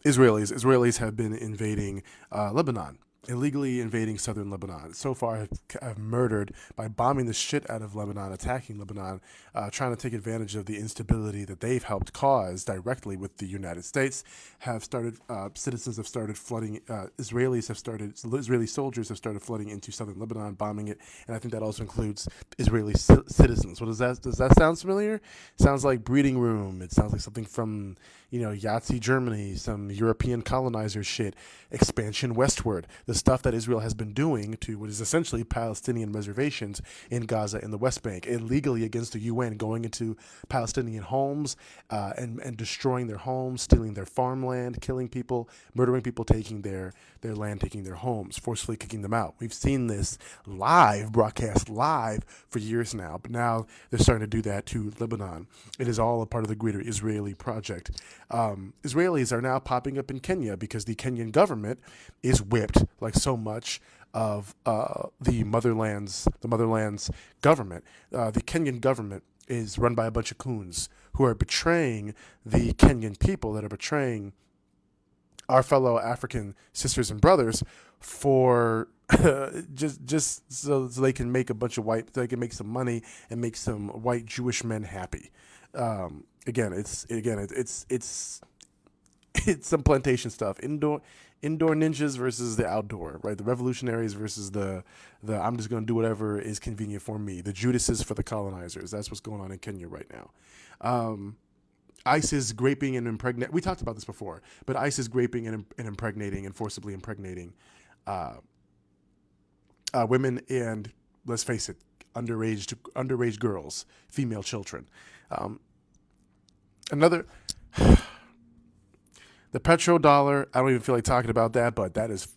Israelis have been invading Lebanon, illegally invading southern Lebanon. So far, have murdered by bombing the shit out of Lebanon, attacking Lebanon, trying to take advantage of the instability that they've helped cause directly with the United States. Have started citizens have started flooding. Israeli soldiers have started flooding into southern Lebanon, bombing it, and I think that also includes Israeli citizens. What does that sound familiar? It sounds like Breeding Room. It sounds like something from Yahtzee Germany, some European colonizer shit, expansion westward, the stuff that Israel has been doing to what is essentially Palestinian reservations in Gaza and the West Bank, illegally against the UN, going into Palestinian homes and destroying their homes, stealing their farmland, killing people, murdering people, taking their land, taking their homes, forcefully kicking them out. We've seen this broadcast live for years now, but now they're starting to do that to Lebanon. It is all a part of the greater Israeli project. Israelis are now popping up in Kenya because the Kenyan government is whipped like so much of the motherland's government. The Kenyan government is run by a bunch of coons who are betraying the Kenyan people, that are betraying our fellow African sisters and brothers for just so they can make they can make some money and make some white Jewish men happy. It's some plantation stuff. Indoor ninjas versus the outdoor, right? The revolutionaries versus the I'm just going to do whatever is convenient for me. The Judases for the colonizers. That's what's going on in Kenya right now. ISIS graping and impregnating. We talked about this before, but ISIS graping and impregnating and forcibly impregnating women and, let's face it, underage girls, female children. Another The petrodollar, I don't even feel like talking about that, but that is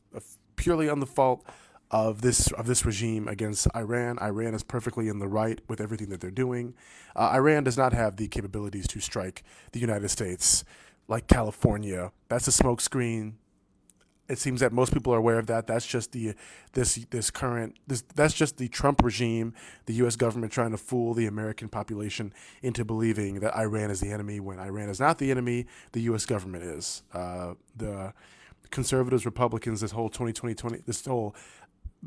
purely on the fault of this regime against Iran. Iran is perfectly in the right with everything that they're doing. Iran does not have the capabilities to strike the United States like California. That's a smokescreen. It seems that most people are aware of that. That's just that's just the Trump regime, the U.S. government trying to fool the American population into believing that Iran is the enemy when Iran is not the enemy. The U.S. government is. The conservatives, Republicans, this whole this whole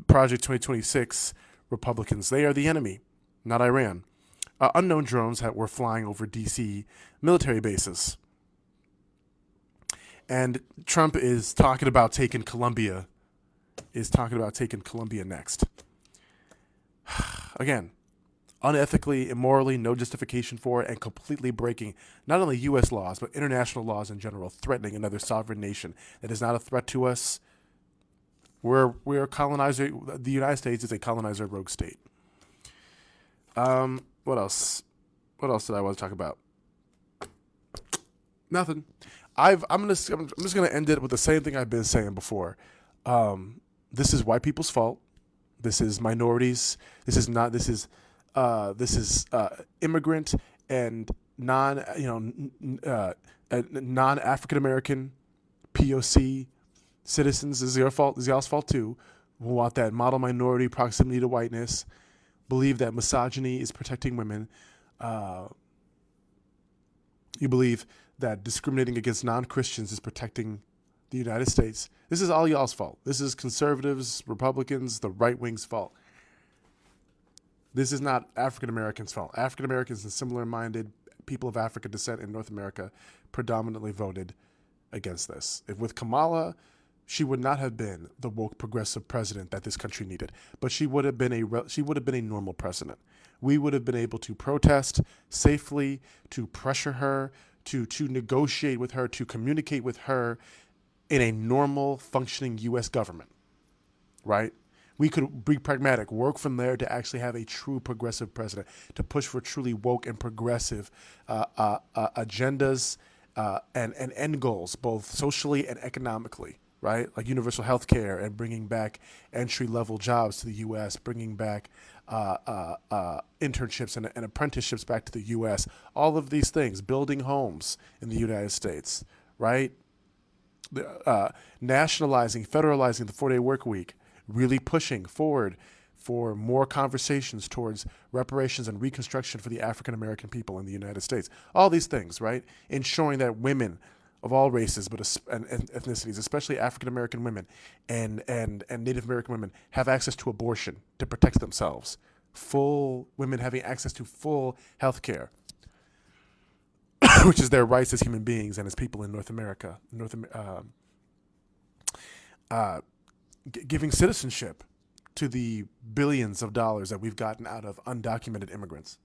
Project 2026 Republicans, they are the enemy, not Iran. Unknown drones that were flying over D.C. military bases. And Trump is talking about taking Colombia, next. Again, unethically, immorally, no justification for it, and completely breaking not only U.S. laws, but international laws in general, threatening another sovereign nation that is not a threat to us. We're a colonizer. The United States is a colonizer rogue state. What else? What else did I want to talk about? Nothing. I'm just gonna end it with the same thing I've been saying before. This is white people's fault. This is minorities. This is not. This is immigrant and non African American POC citizens. This is your fault. This is y'all's fault too. We want that model minority proximity to whiteness. Believe that misogyny is protecting women. You believe that discriminating against non-Christians is protecting the United States. This is all y'all's fault. This is conservatives, Republicans, the right wing's fault. This is not African Americans' fault. African Americans and similar-minded people of African descent in North America predominantly voted against this. If with Kamala, she would not have been the woke progressive president that this country needed, but she would have been a normal president. We would have been able to protest safely, to pressure her, to negotiate with her, to communicate with her in a normal functioning U.S. government, right? We could be pragmatic, work from there to actually have a true progressive president, to push for truly woke and progressive agendas and end goals, both socially and economically, right? Like universal health care and bringing back entry-level jobs to the U.S., bringing back internships and apprenticeships back to the U.S., all of these things, building homes in the United States, right? Nationalizing, federalizing the 4-day work week, really pushing forward for more conversations towards reparations and reconstruction for the African American people in the United States. All these things, right? Ensuring that women of all races and ethnicities, especially African American women and Native American women, have access to abortion to protect themselves. Full women having access to full health care, which is their rights as human beings and as people in North America. Giving citizenship to the billions of dollars that we've gotten out of undocumented immigrants.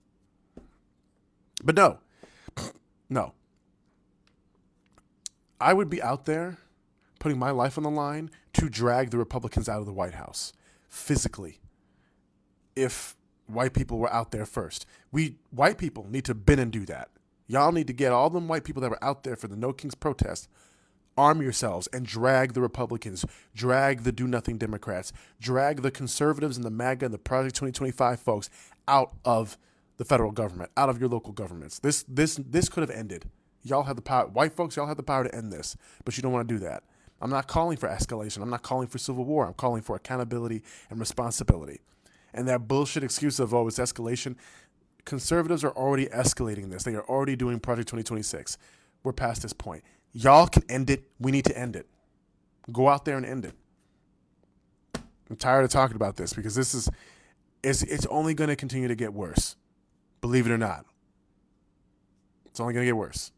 But no. I would be out there putting my life on the line to drag the Republicans out of the White House physically if white people were out there first. We white people need to bend and do that. Y'all need to get all them white people that were out there for the No Kings protest, arm yourselves and drag the Republicans, drag the Do-Nothing Democrats, drag the conservatives and the MAGA and the Project 2025 folks out of the federal government, out of your local governments. This could have ended. Y'all have the power. White folks, y'all have the power to end this, but you don't want to do that. I'm not calling for escalation. I'm not calling for civil war. I'm calling for accountability and responsibility. And that bullshit excuse of, oh, it's escalation. Conservatives are already escalating this. They are already doing Project 2026. We're past this point. Y'all can end it. We need to end it. Go out there and end it. I'm tired of talking about this because it's only going to continue to get worse. Believe it or not. It's only going to get worse.